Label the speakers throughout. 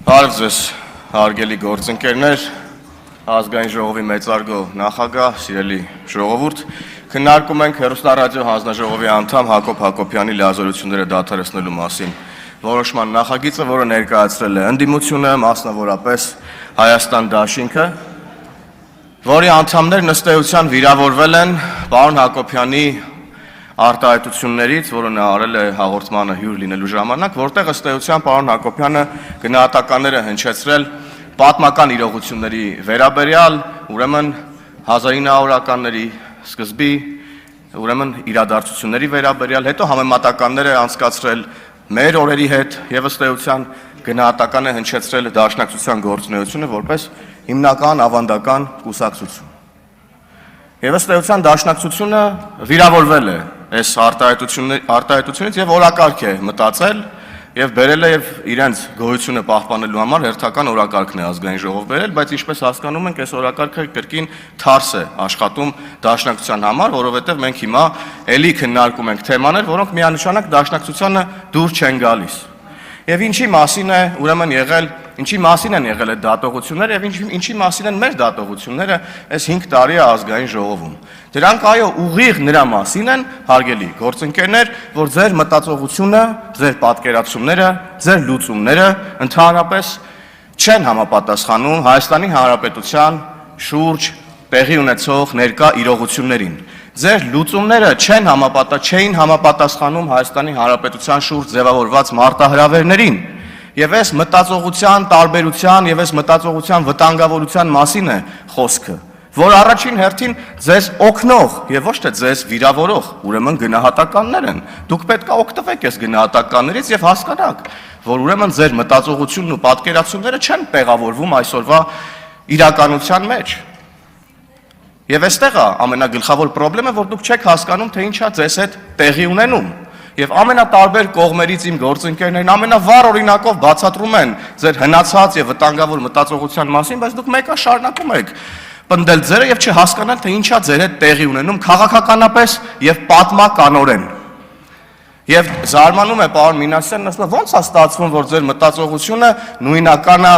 Speaker 1: Հարց ձեզ, հարգելի գործընկերներ, ազգային ժողովի մեծարգո նախագահ, սիրելի ժողովուրդ, քննարկում ենք հեռուստառադիո հանձնաժողովի անդամ Հակոբ Հակոբյանի լիազորությունները դադարեցնելու մասին որոշման նախագիծը, որը ներկայացրել է ընդդիմությունը, մասնավորապես Հայաստան դաշինքը, որի անդամներ ըստ էության վիրավորվել են պարոն Հակոբյանի արտահայտություններից, որը նա արել է հաղորդմանը հյուր լինելու ժամանակ, որտեղ ըստ էության պարոն Հակոբյանը գնահատականներ է հնչեցրել պատմական իրողությունների վերաբերյալ, ուրեմն 1900-ականների սկզբի, ուրեմն իրադարձությունների վերաբերյալ, հետո համեմատականներ է անցկացրել մեր օրերի հետ եւ ըստ էության գնահատական է հնչեցրել Դաշնակցության գործունեությունը որպես հիմնական ավանդական կուսակցություն։ Եվ ըստ էության Դաշնակցությունը վիրավորվել է այս արտահայտությունից եւ օրակարգ է մտածել եւ բերել է եւ իրենց գոյությունը պահպանելու համար հերթական օրակարգն է ազգային ժողով բերել, բայց ինչպես հասկանում ենք, այս օրակարգը կրկին թարս է աշխատում Դաշնակցության համար, որովհետեւ մենք հիմա էլի քննարկում ենք թեմաներ, որոնք միանշանակ Դաշնակցությանը դուր չեն գալիս։ Եվ ինչի մասին են եղել այդ դատողությունները եւ ինչի մասին են մեր դատողությունները այս 5 տարի է ազգային ժողովում։ Դրանք այո ուղիղ նրա մասին են, հարգելի գործընկերներ, որ ձեր մտածողությունը, ձեր պատկերացումները, ձեր լուծումները ընդհանրապես չեն համապատասխանում Հայաստանի Հանրապետության շուրջ տեղի ունեցող ներկա իրողություններին։ Ձեր լուծումները չէին համապատասխանում Հայաստանի Հանրապետության շուրջ ձևավորված մարտահրավերներին։ Եվ այս մտածողության տարբերության եւ այս մտածողության վտանգավորության մասին է խոսքը, որ առաջին հերթին ձեզ օգնող եւ ոչ թե ձեզ վիրավորող, ուրեմն գնահատականներ են։ Դուք պետք է օգտվեք այս գնահատականներից եւ հասկանաք, որ ուրեմն ձեր մտածողությունն ու պատկերացումները չեն տեղավորվում այսօրվա իրականության մեջ։ Եվ այստեղ է ամենագլխավոր խնդրեմը, որ դուք չեք հասկանում, թե ինչա ձեզ հետ տեղի ունենում։ Եվ ամենատարբեր կողմերից իմ գործընկերներն ամենավառ օրինակով բացատրում են ձեր հնացած եւ վտանգավոր մտածողության մասին, բայց դուք մեկը շարունակում եք պնդել ձերը եւ չհասկանալ, թե ինչա ձեր հետ տեղի ունենում քաղաքականապես եւ պատմականորեն։ Եվ զարմանում է պարոն Մինասյանն, ասում է, ո՞նց է ստացվում, որ ձեր մտածողությունը նույնական է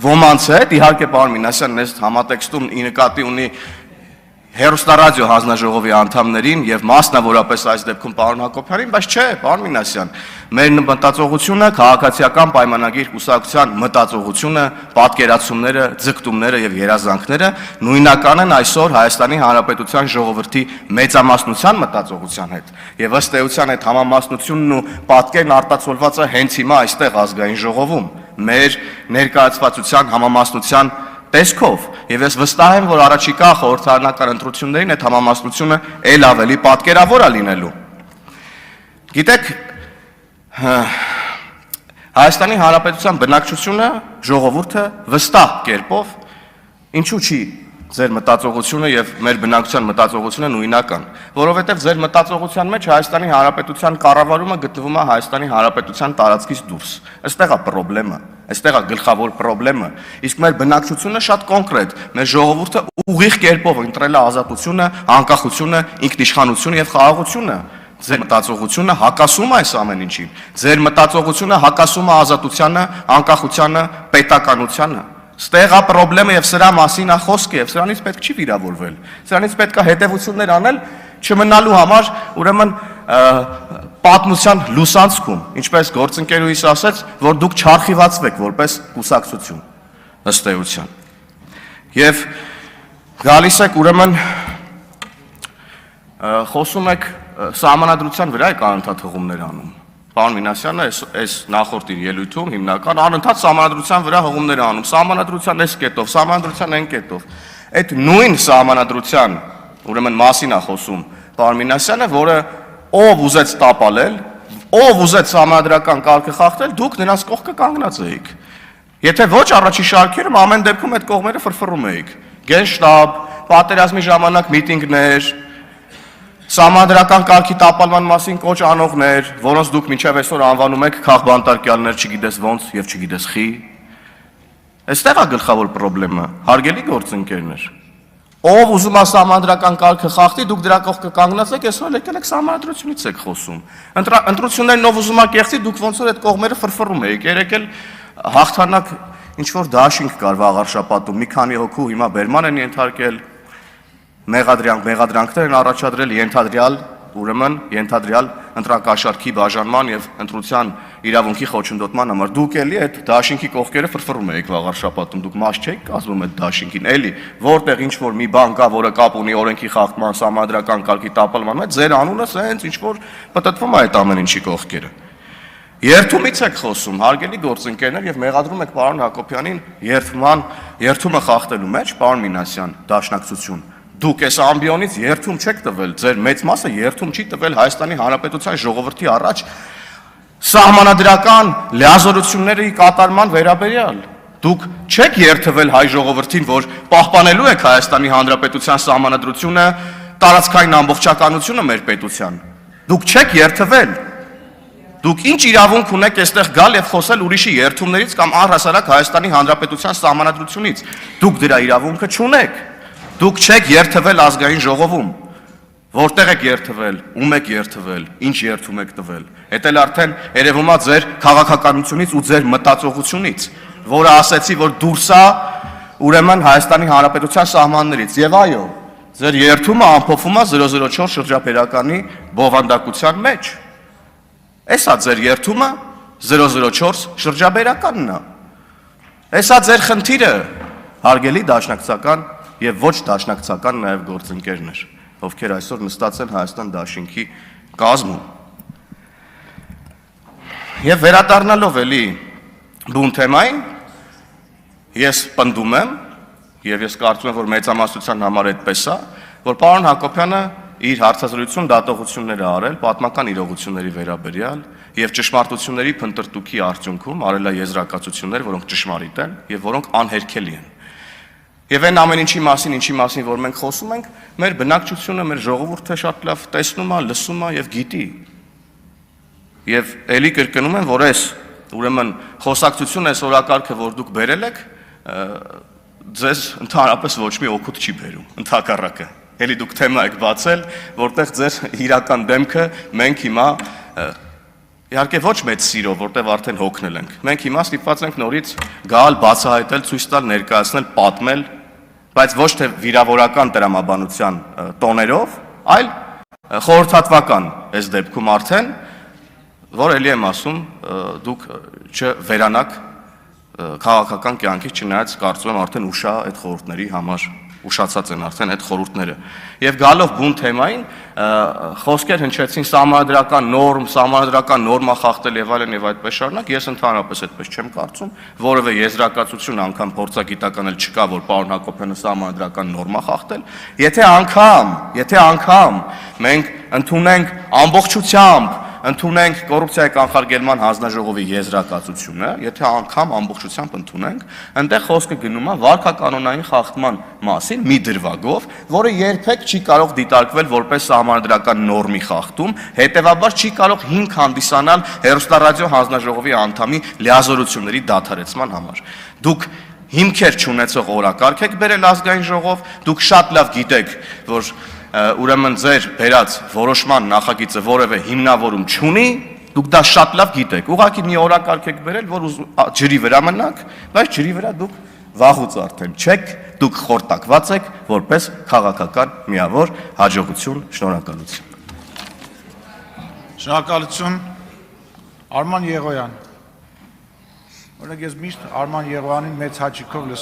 Speaker 1: ոմանց հետ, իհարկե պարոն Մինասյանն այս համատեքստում ի նկատի ունի հեռուստառադիո հանձնաժողովի անդամներին եւ մասնավորապես այս դեպքում պարոն Հակոբյանին, բայց չէ, պարոն Մինասյան, մեր մտածողությունը, քաղաքացիական պայմանագիր կուսակցության մտածողությունը, պատկերացումները, ձգտումները եւ երազանքները նույնական են այսօր Հայաստանի Հանրապետության ժողովրդի մեծամասնության մտածողության հետ։ Եվ ըստ էության այդ համամասնությունն ու պատկերն արտացոլված է հենց հիմա այստեղ ազգային ժողովում, մեր ներկայացվածության համամասնության տեսքով, եւ ես վստահ եմ, որ առաջիկա խորհրդարանական ընտրություններին այդ համամասնությունը ել ավելի պատկերավոր է լինելու։ Գիտեք, Հայաստանի Հանրապետության բնակչությունը, ժողովուրդը վստահ կերպով ինչու չի ձեր մտածողությունը եւ մեր բնակչության մտածողությունը նույնական, որովհետեւ ձեր մտածողության մեջ Հայաստանի Հանրապետության կառավարումը գտնվում է Հայաստանի Հանրապետության տարածքից դուրս։ Այստեղ է խնդրեմը, այստեղ է գլխավոր խնդրեմը։ Իսկ մեր բնակչությունը շատ կոնկրետ, մեր ժողովուրդը ուղիղ կերպով ընտրել է ազատությունը, անկախությունը, ինքնիշխանությունը եւ խաղաղությունը։ Ձեր մտածողությունը հակասում է այս ամեն ինչին։ Ձեր մտածողությունը հակասում է ազատությանը, անկախությանը, պետականությանը։ Ստեղ է խնդրեմը եւ սրա մասին է խոսքը եւ սրանից պետք չի վիրավորվել։ Սրանից պետք է հետեւություններ անել չմնալու համար, ուրեմն պատմության լուսանցքում, ինչպես գործընկերուհիս ասեց, որ դուք չարխիվացվեք որպես կուսակցություն ըստ էության։ Եվ գալիս եք ուրեմն խոսում եք սահմանադրության վրա եք անընդհատ հղումներ անում։ Պարոն Մինասյանը այս նախորդ իր ելույթում հիմնական անընդհատ սահմանադրության վրա հղումներ անում, սահմանադրության այս կետով, սահմանադրության այն կետով։ Այդ նույն սահմանադրության ուրեմն մասին է խոսում պարոն Մինասյանը, որը ով ուզեց տապալել, ով ուզեց սահմանադրական կարգը խախտել, դուք նրանց կողքը կանգնած էիք։ Եթե ոչ առաջի շարքերում ամեն դեպքում այդ կողմերը ֆրֆռում էիք։ Գենշտաբ, պատերազմի ժամանակ միտինգներ, Սահմանադրական կարգի տապալման մասին կոչ անողներ, որոնց դուք մինչև այսօր անվանում եք քաղբանտարկյալներ, չգիտես ոնց եւ չգիտես խի։ Այստեղ է գլխավոր խնդրեմը, հարգելի գործընկերներ։ Ով ուզում է սահմանադրական կարգը խախտի, դուք դրա կողքը կանգնած եք, այսօր եկել եք սահմանադրությունից եք խոսում։ Ընտրություններն ով ուզում է կեղծի, դուք ոնց որ այդ կողմերը ֆրֆռում եք, երեք էլ հաղթանակ ինչ որ դաշինք կար վաղար շաբաթում, մի քանի հոգու հիմա բերման են ենթարկել, մեղադրանքներ են առաջադրել ենթադրյալ ընտրակաշառքի բաժանման եւ ընտրության իրավունքի խոչընդոտման համար։ Դուք էլի այդ դաշինքի կողքերը ֆրֆռում եք վաղար շաբաթում, դուք մաս չեք կազմում այդ դաշինքին, էլի որտեղ ինչ որ մի բան կա, որը կապ ունի օրենքի խախտման, սահմանադրական կարգի տապալման հետ, ձեր անունը սենց ինչ որ պտտվում է այդ ամեն ինչի կողքերը։ Երթումից եք խոսում, հարգելի գործընկերներ, եւ մեղադրում եք պարոն Հակոբյանին երթումը խախտելու մեջ, պարոն Մինասյան, դաշնակցություն։ Դուք այս ամբիոնից երթում չեք տվել, ձեր մեծ մասը երթում չի տվել Հայաստանի Հանրապետության ժողովրդի առաջ սահմանադրական լիազորությունների կատարման վերաբերյալ։ Դուք չեք երթվել հայ ժողովրդին, որ պահպանելու եք Հայաստանի Հանրապետության սահմանադրությունը, տարածքային ամբողջականությունը մեր պետության։ Դուք չեք երթվել։ Դուք ինչ իրավունք ունեք այստեղ գալ եւ խոսել ուրիշի երթումներից կամ առհասարակ Հայաստանի Հանրապետության սահմանադրությունից։ Դուք դրա իրավունքը չունեք։ Դուք չեք երթվել ազգային ժողովում։ Որտեղ եք երթվել, ում եք երթվել, ինչ երթում եք տվել։ Էդ էլ արդեն երևում է ձեր քաղաքականությունից ու ձեր մտածողությունից, որը ասեցի, որ դուրս է ուրեմն Հայաստանի Հանրապետության սահմաններից։ Եվ այո, ձեր երթումը ամփոփվում է 004 շրջափերականի բովանդակության մեջ։ Էսա ձեր երթումը 004 շրջաբերականն է։ Էսա ձեր խնդիրը, հարգելի դաշնակցական եւ ոչ դաշնակցական նաեւ գործընկերներ, ովքեր այսօր նստած են Հայաստան դաշինքի կազմում։ Եվ վերադառնալով էլի բուն թեմային, ես պնդում եմ եւ ես կարծում եմ, որ մեծամասնության համար այդպես է, որ պարոն Հակոբյանը իր հարցազրույցում դատողություններ է արել պատմական իրողությունների վերաբերյալ եւ ճշմարտությունների փնտրտուքի արդյունքում արել է եզրակացություններ, որոնք ճշմարիտ են եւ որոնք անհերքելի են։ Եվ այն ամեն ինչի մասին, որ մենք խոսում ենք, մեր բնակչությունը, մեր ժողովուրդը շատ լավ տեսնում է, լսում է եւ գիտի։ Եվ ելի կրկնում եմ, որ այս ուրեմն խոսակցությունը, այս օրակարգը, որ դուք բերել եք, ձեզ ընդհանրապես ոչ մի օգուտ չի բերում, ընդհակառակը։ Էլի դուք թեմա եք բացել, որտեղ ձեր իրական դեմքը մենք հիմա իհարկե ոչ մեծ սիրով, որտեղ արդեն հոգնել ենք։ Մենք հիմա ստիպված ենք նորից գալ, բացահայտել, ցույց տալ, ներկայացնել, պատմել, բայց ոչ թե վիրավորական տրամաբանության տոներով, այլ խորհրդատվական այս դեպքում արդեն, որ էլի եմ ասում, դուք չվերանաք քաղաքական կյանքից, չնայած կարծում եմ արդեն ուշ է այդ խորհուրդների համար, ուշացած են արդեն այդ խորհուրդները։ Եվ գալով բուն թեմային, խոսքեր հնչեցին սահմանադրական նորմա խախտել եւ այդպես շարունակ, ես ընդհանրապես այդպես չեմ կարծում, որևէ եզրակացություն անգամ փորձագիտական էլ չկա, որ պարոն Հակոբյանը սահմանադրական նորմա խախտել։ Եթե անգամ մենք ընդունենք ամբողջությամբ ընդունենք կոռուպցիայի կանխարգելման հանձնաժողովի եզրակացությունը, եթե անգամ ամբողջությամբ ընդունենք, այնտեղ խոսքը գնում է վարքականոնային խախտման մասին մի դրվագով, որը երբեք չի կարող դիտարկվել որպես սահմանադրական նորմի խախտում, հետևաբար չի կարող հիմք հանդիսանալ հեռուստառադիո հանձնաժողովի անդամի լիազորությունների դադարեցման համար։ Դուք հիմքեր չունեցող օրակարգ եք բերել ազգային ժողով, դուք շատ լավ գիտեք, որ ուրեմն ձեր բերած որոշման նախագիծը որևէ հիմնավորում չունի, դուք դա շատ լավ գիտեք։ Ուղղակի մի օրակարգ եք բերել, որ ջրի վրա մնաք, բայց ջրի վրա դուք վաղուց արդեն չեք, դուք խորտակված եք որպես քաղաքական միավոր, հաջողություն, շնորհակալություն։
Speaker 2: Շնորհակալություն, Արման Եղոյան։ Օրինակ ես միշտ Արման Եղոյանին մեծ հաճույքով լսում